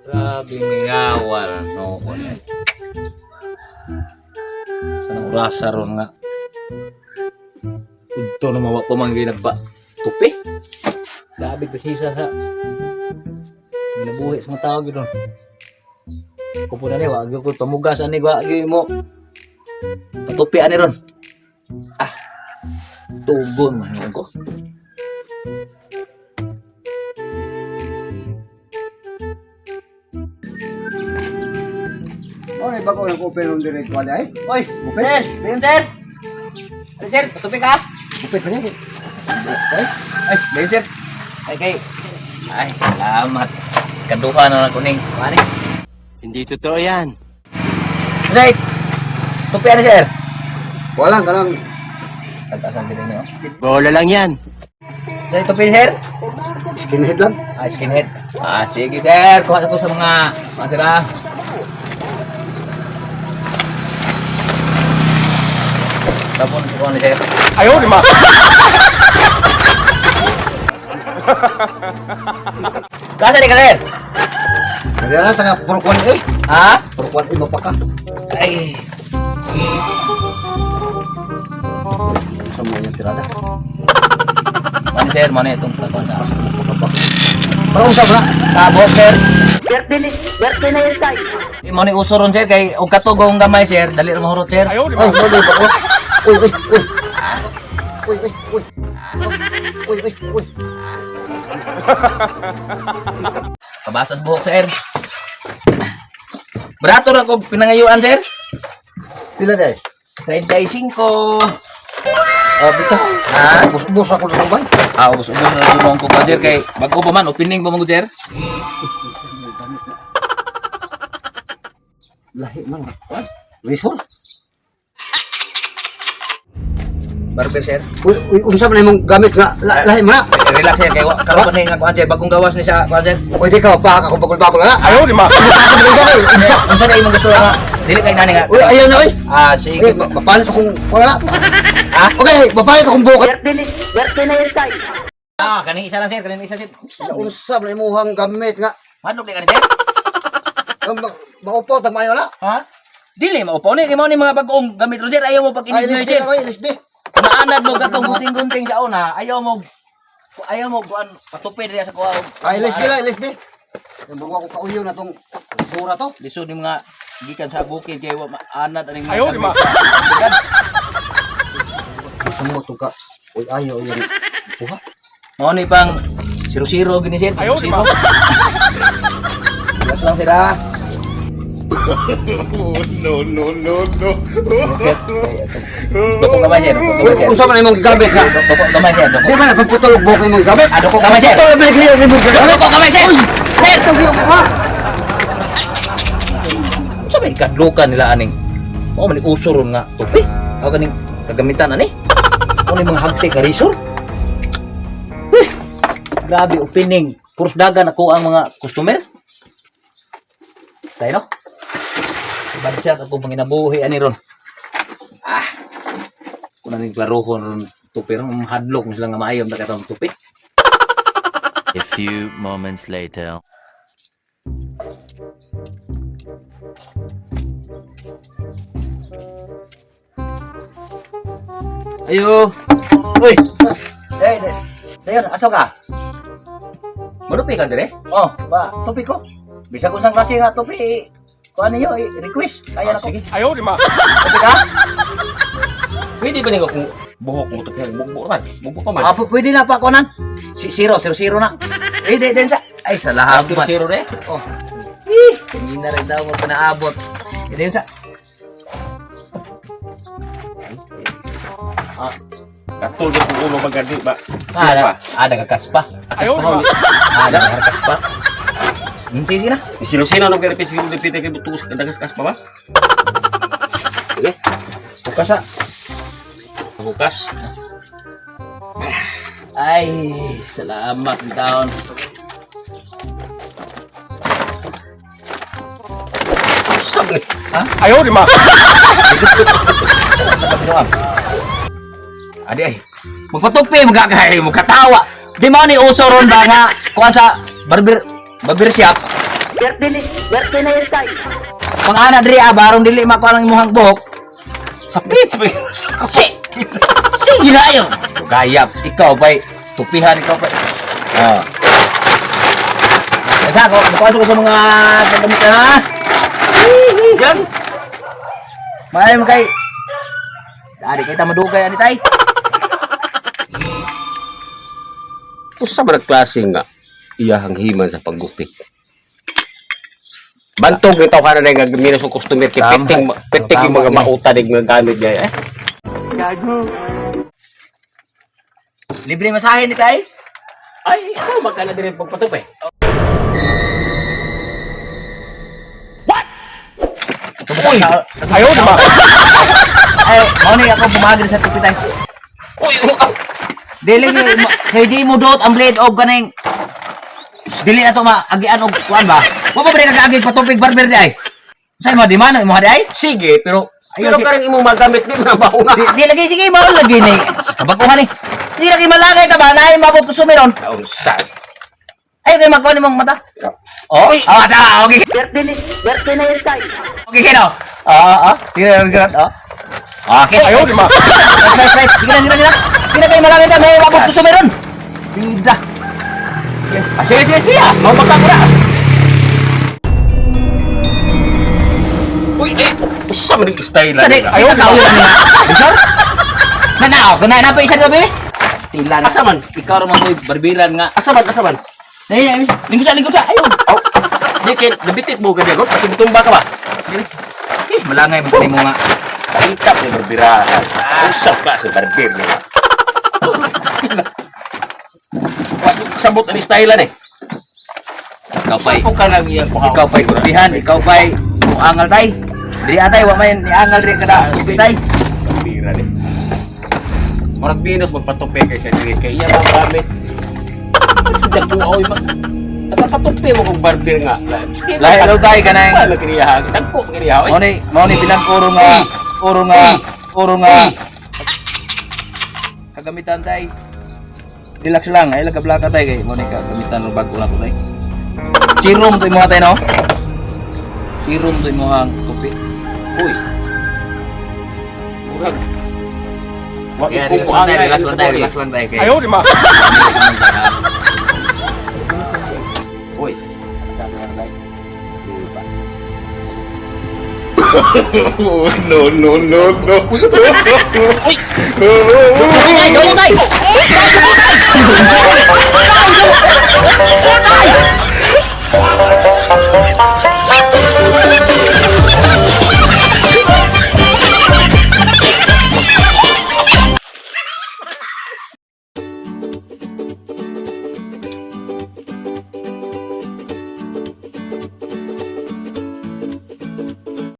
Grabe mingawal no ko ni. Sanang rasa ron nga. Udto na mawa pa man ginagba. Tupi. Grabe kasi sa ginabuhi sa mga tao gid. Ko po na ni wag ko pamugas ani wag mo. Patupi ani ron. Ah. Tugon man ko. Oy, bago lang open ng direct wala ay. Oy, sir! Biyan, sir! Ay, sir, patupi ka! Bupit pa niya. Ay, biyan, sir! Ay, kay... Ay, salamat. Kaduha na lang kuning. Mari. Hindi totoo yan. Sir! Tupi ano, sir? Walang ka lang. Tagkaasan din niyo. Bola lang yan. Sir, tupi, sir? Skinhead lang. Ah, skinhead. Ah, sige, sir. Kuha ko sa mga sira. Tapon si Kuha ni sir. Ayaw, di ma! Kasa di ka, sir? Kaya na tanga purkwan eh. Ha? Purkwan eh mapaka. Ay. Sa mga tirada. Mani, sir? Mani, itong pagkakuan sa asa. Para usap na. Tabo, sir. Berte na yun tayo. Di mo ni uso ron, sir. Kay og katugong gamay, sir. Dali rin mahurot, sir. Ayaw, di Ay, ma! mali ba ko? Uy, uy, uy. Uy, uy, uy. Uy, uy, uy. Kabasad buhok, sir. Barato na ko pinangayuan, sir. Pila day? 35. Bitaw. Ha? Bus ako sa sabay. Ubos-ubos na gumawang ko pa, sir. Kay bago pa man, opening pa man ko, sir. Lahi man. Wisol. Barber, sir. Uy, uy, unsa man imong gamit nga lahi man. Relax, sir. Kay karon pa ni nga kuan, sir. Bagong gawas ni sa kuan, sir. Pwede ka pa ako bagol-bagol ha. Ayaw, di ma! Unsa na imong gusto nga? Dili kay nani nga. Uy, ayaw na oy. Ah, sige. Eh, mapalit akong wala. Ha? Okay, mapalit akong bukat. Berte na yun tayo. Ah, kani isa lang, sir. Kani isa, sir. Unsa man imong gamit nga Manok ni kani, sir. maupo tag mayo na. Ha? Dili maupo ni kay mao ni mga bagong gamit ro, sir. Ayaw mo pag Ay, inignoy, lisdi sir. na koy, lisdi. Naanad mo gatong gunting-gunting sa una. Ayaw mo kuan patupi diri sa kuha. Ay, lisdi lang, lisdi. Yung ako kauyo na tong sura to. Lisod ni mga gikan sa bukid kay wa maanad aning mga Ayaw, di ma! Gikan. Gusto mo to ka. Uy, ayaw yan. Buha. Mao ni pang 0-0 gini, sir. Ayaw, di ma! Relax lang, sir, ha? No, no, no, no! Doko gamay, sir. Doko gamay, sir. Unsa man imong gamit nga? Doko gamay, sir. Di man napaputol og buhok imong gamit. Doko gamay, sir. Ito man clear imong gamit. Doko gamay, sir. Sir! Ito yung ha. Sa may kadlukan nila aning. Mao man ni uso ron nga tupi. Aw kaning kagamitan ani. Ano ni mga hagte ka resort? Grabe opening. Puros dagan ako ang mga customer. Tayo no? Budget ako panginabuhi ani ron. Ah. Kuna ning klarohon ron tupi ron hadlok mo sila nga maayom ta katong tupi. A few moments later. Ayo. Uy. Dayon, asaw ka? Marupi ka dire? Oh, ba, tupi ko. Bisa kung sang klase nga tupi. Kuan niyo, request. Kaya na ko. Ayaw, di ma! Tupi ka? Pwede ba niyo kung buhok mo ito? Bukbuk man. Bukbuk ka man. Ah, pwede na pa kunan. 0 na. Den sa. Ay, salamat. Zero re. Oh. Hindi na rin daw mo pinaabot. Den sa. Katul din kung ulo magandi ba? Ada kakaspa. Ayaw, di ma! Ada kakaspa. Sige na. Sino-sino nang kaya pisig mo dipite kay butus dagas kas pa ba? Sige. Bukas sa. Bukas. Ay, salamat ng taon. Sabi. Ha? Ayaw, di ma! Adi ay. Magpatupi, magkakahay, magkatawa. Di mo ni uso ron ba nga kuha sa barber Babir shop. Birthday na yun tayo. Pang ana diri barong dili makuha lang imong buhok. Sapit. Sige na ayo. Gayap, ikaw bay tupihan ikaw bay. Ah. Kaya ko, bukas ko sa mga damit na ha. Yan. Malay mo kay. Dari kita madugay ani tay. Usa ba klase nga iyahang himan sa paggupit? Bantog ni tawhan na nga gamina sa customer kay piting yung mga mauta dig nga gamit niya eh. Libre masahe ni tay. Ay, ako magkana din pagpatup eh. Uy, Ayaw na ba? ay, mau ni ako bumagir sa tupi tay. Uy, Dili kay di mo dot ang blade og kaning dili na to maagian og kuan ba? Wa pa ba nag-agi patupig barber di ay? Say mo di man mo di ay? sige, pero Ayaw, karang imong magamit din na bauna. Di lagi sige mo lagi ni. Kabakuhan ni. Di lagi malagay ka ba na mabot ko sumiron. Unsa? Ay kay magkuha nimong mata. Oh, ata, okay. Birthday na yun tayo. Okay kino. Sige na. Okay, Ayaw di ba? Right. Sige na. Sige kay malagay ka may mabot ko sumiron. Bida. Sige. Mau makan mura. Uy, usa man yung style na. Tadi, ayo tahu yan niya. Bisor? Nanao, kung na pa isa dito, bebe? Stilan. Asa man? Ikaw naman mo, barbiran nga. Asaman. Ay, lingkod sa, ayaw. Oh, di kay nabitit mo ka diyan, kasi butumba ka ba? Malangay, magkali mo nga. Ikap ni berbira. Usap klase berbir ni. Sabot ani style eh. Ikaw pa'y, Sapo ka lang iya ikaw pa'y kupihan, ikaw pa'y angal tay. Diri atay, wa may angal rin kada kupi tay. Berbira ni. Orang Pinos magpatupi kay sa diri kay iya ba gamit. Dagko oy ma. Nakapatupi mo kung berbir nga. Lahi daw tay kanang. Wala kiniya. Dagko kiniya. Mau ni bilang uro nga. Kagamitan tay. Relax lang, ay lagablaka tay kay mo ni kagamitan ng bago na ko tay. Kirom to mo tay no. Kirom to mo ang tupi. Uy. Murag. Wa Yeah, ko ko ang relax lang tay kay. Ayaw di ma. Uy. No. Ay, ay, ay, ay, ay.